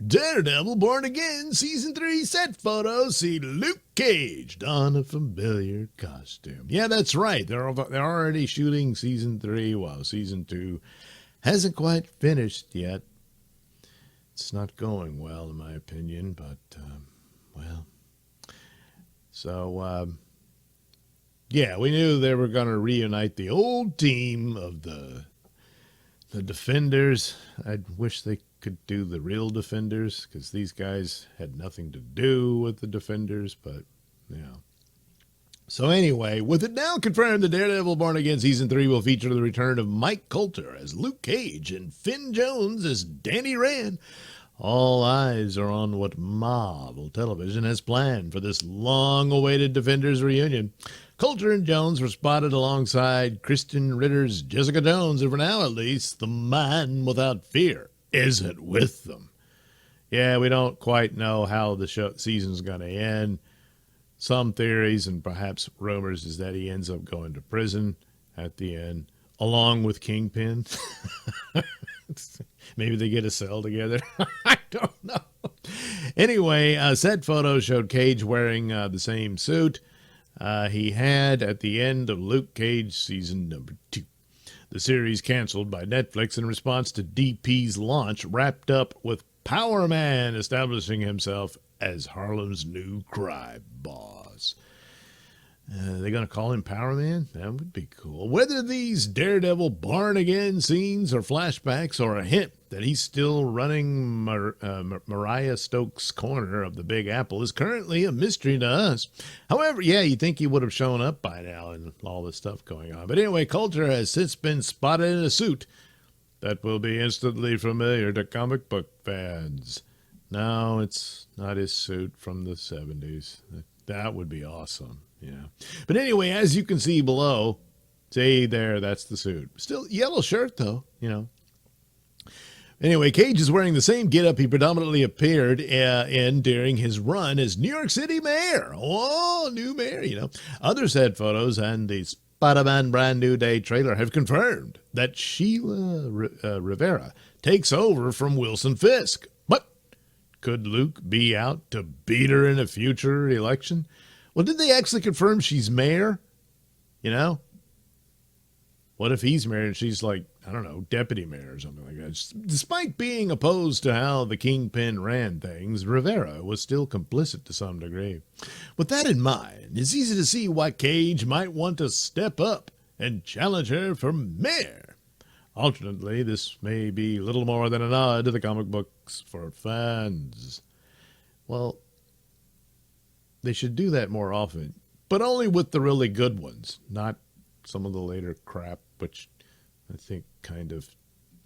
Daredevil Born Again Season 3 set photos see Luke Cage don a familiar costume. Yeah, that's right. They're already shooting Season 3 while Season 2 hasn't quite finished yet. It's not going well, in my opinion, but, well. So, yeah, we knew they were going to reunite the old team of the Defenders. I wish they could do the real Defenders, because these guys had nothing to do with the Defenders, but, yeah. So anyway, with it now confirmed, the Daredevil Born Again Season 3 will feature the return of Mike Coulter as Luke Cage and Finn Jones as Danny Rand. All eyes are on what Marvel Television has planned for this long-awaited Defenders reunion. Coulter and Jones were spotted alongside Kristen Ritter's Jessica Jones, and for now at least, the man without fear isn't with them. Yeah, we don't quite know how the season's going to end. Some theories and perhaps rumors is that he ends up going to prison at the end, along with Kingpin. Maybe they get a cell together. I don't know. Anyway, set photos showed Cage wearing the same suit he had at the end of Luke Cage season number 2. The series canceled by Netflix in response to DP's launch, wrapped up with Power Man establishing himself as Harlem's new crime boss. They're going to call him Power Man? That would be cool. Whether these Daredevil Born Again scenes are flashbacks or a hint that he's still running Mariah Stokes' corner of the Big Apple is currently a mystery to us. However, yeah, you'd think he would have shown up by now and all this stuff going on. But anyway, Coulter has since been spotted in a suit that will be instantly familiar to comic book fans. No, it's not his suit from the 70s. That would be awesome. Yeah. But anyway, as you can see below, see there, that's the suit. Still yellow shirt, though, you know. Anyway, Cage is wearing the same getup he predominantly appeared in during his run as New York City mayor. Oh, new mayor, you know. Other said photos and the Spider-Man Brand New Day trailer have confirmed that Sheila Rivera takes over from Wilson Fisk. But could Luke be out to beat her in a future election? Well, did they actually confirm she's mayor? You know? What if he's mayor and she's like, I don't know, deputy mayor or something like that? Despite being opposed to how the Kingpin ran things, Rivera was still complicit to some degree. With that in mind, it's easy to see why Cage might want to step up and challenge her for mayor. Alternately, this may be little more than a nod to the comic books for fans. Well, they should do that more often, but only with the really good ones, not some of the later crap, which I think kind of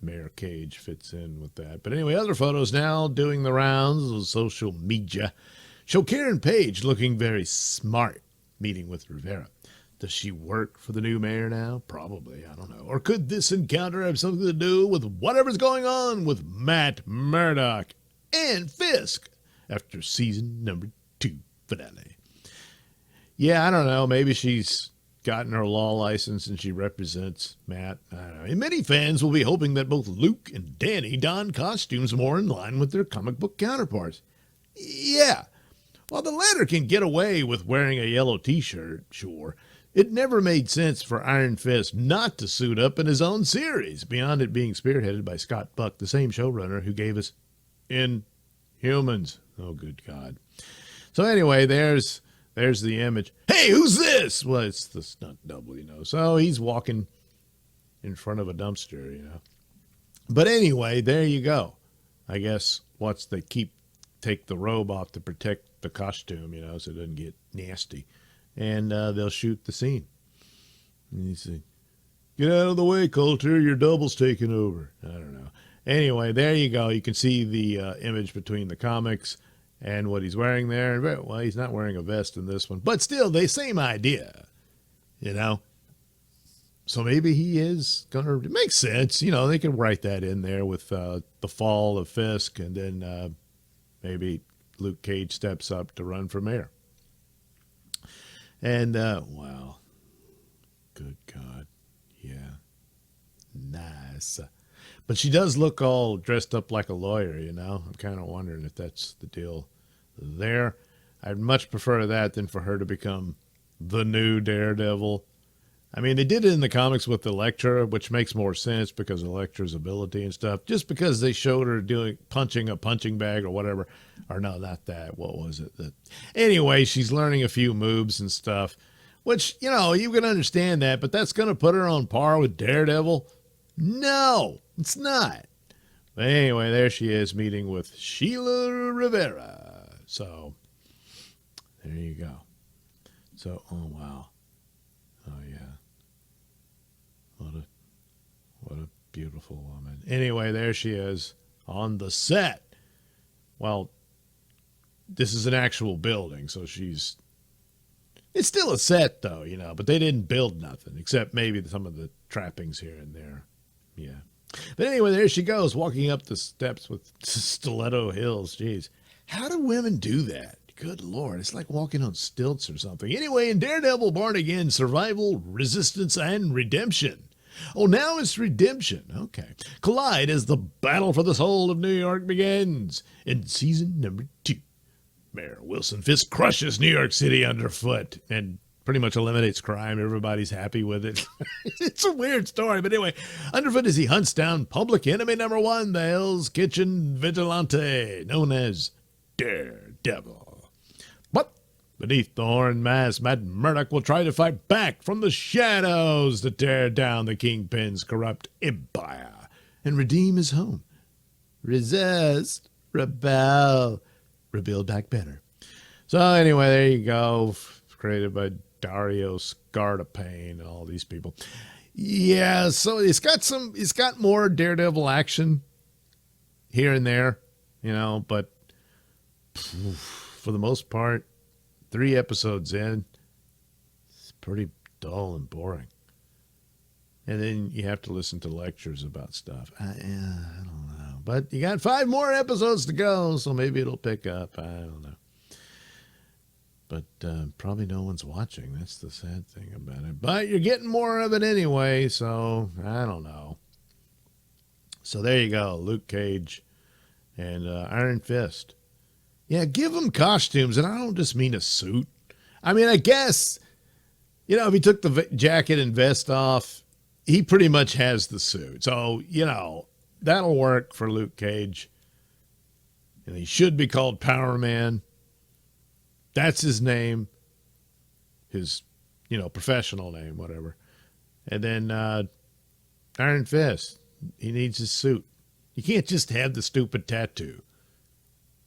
Mayor Cage fits in with that. But anyway, other photos now doing the rounds of social media show Karen Page looking very smart, meeting with Rivera. Does she work for the new mayor now? Probably, I don't know. Or could this encounter have something to do with whatever's going on with Matt Murdock and Fisk after season number 2 finale? Yeah, I don't know. Maybe she's gotten her law license and she represents Matt. I don't know. And many fans will be hoping that both Luke and Danny don costumes more in line with their comic book counterparts. Yeah, while the latter can get away with wearing a yellow t-shirt, sure, it never made sense for Iron Fist not to suit up in his own series, beyond it being spearheaded by Scott Buck, the same showrunner who gave us Inhumans. Oh, good God. So anyway, there's the image. Hey, who's this? Well, it's the stunt double, you know. So he's walking in front of a dumpster, you know. But anyway, there you go. I guess take the robe off to protect the costume, you know, so it doesn't get nasty. And they'll shoot the scene. And you say, get out of the way, Coulter. Your double's taking over. I don't know. Anyway, there you go. You can see the image between the comics and what he's wearing there. Well, he's not wearing a vest in this one. But still, the same idea, you know. So maybe he is going to... It makes sense. You know, they can write that in there with the fall of Fisk, and then maybe Luke Cage steps up to run for mayor. And, wow. Good God. Yeah. Nice. But she does look all dressed up like a lawyer, you know. I'm kind of wondering if that's the deal there. I'd much prefer that than for her to become the new Daredevil. I mean, they did it in the comics with Elektra, which makes more sense because of Elektra's ability and stuff. Just because they showed her punching a punching bag or whatever, or no, not that. What was it? Anyway, she's learning a few moves and stuff, which you know you can understand that, but that's going to put her on par with Daredevil. No, it's not. But anyway, there she is meeting with Sheila Rivera. So there you go. So oh wow, oh yeah. What a beautiful woman. Anyway, there she is on the set. Well, this is an actual building, so it's still a set though, you know, but they didn't build nothing except maybe some of the trappings here and there. Yeah. But anyway, there she goes walking up the steps with stiletto heels. Jeez. How do women do that? Good Lord, it's like walking on stilts or something. Anyway, in Daredevil Born Again, survival, resistance, and redemption. Oh, now it's redemption. Okay. Collide as the battle for the soul of New York begins. In season number 2, Mayor Wilson Fisk crushes New York City underfoot and pretty much eliminates crime. Everybody's happy with it. It's a weird story, but anyway, underfoot as he hunts down public enemy number 1, the Hell's Kitchen vigilante, known as Daredevil. But beneath the horned mask, Matt Murdock will try to fight back from the shadows to tear down the Kingpin's corrupt empire and redeem his home. Resist, rebel, rebuild back better. So anyway, there you go. Created by Dario Scartapane and all these people. Yeah, so it's got more Daredevil action here and there, you know, but for the most part, 3 episodes in, it's pretty dull and boring. And then you have to listen to lectures about stuff. I don't know. But you got 5 more episodes to go, so maybe it'll pick up. I don't know. But probably no one's watching. That's the sad thing about it. But you're getting more of it anyway, so I don't know. So there you go. Luke Cage and Iron Fist. Yeah, give them costumes, and I don't just mean a suit. I mean, I guess, you know, if he took the jacket and vest off, he pretty much has the suit. So, you know, that'll work for Luke Cage. And he should be called Power Man. That's his name. His, you know, professional name, whatever. And then Iron Fist, he needs his suit. You can't just have the stupid tattoo.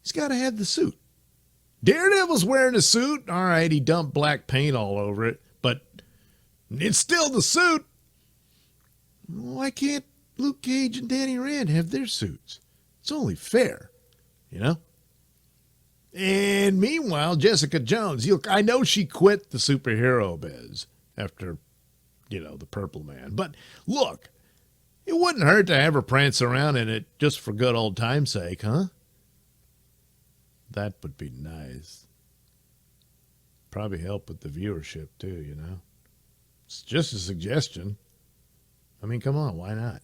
He's got to have the suit. Daredevil's wearing a suit. All right, he dumped black paint all over it, but it's still the suit. Why can't Luke Cage and Danny Rand have their suits? It's only fair, you know? And meanwhile, Jessica Jones, I know she quit the superhero biz after, you know, the Purple Man. But look, it wouldn't hurt to have her prance around in it just for good old time's sake, huh? That would be nice. Probably help with the viewership too, you know. It's just a suggestion. I mean, come on, why not?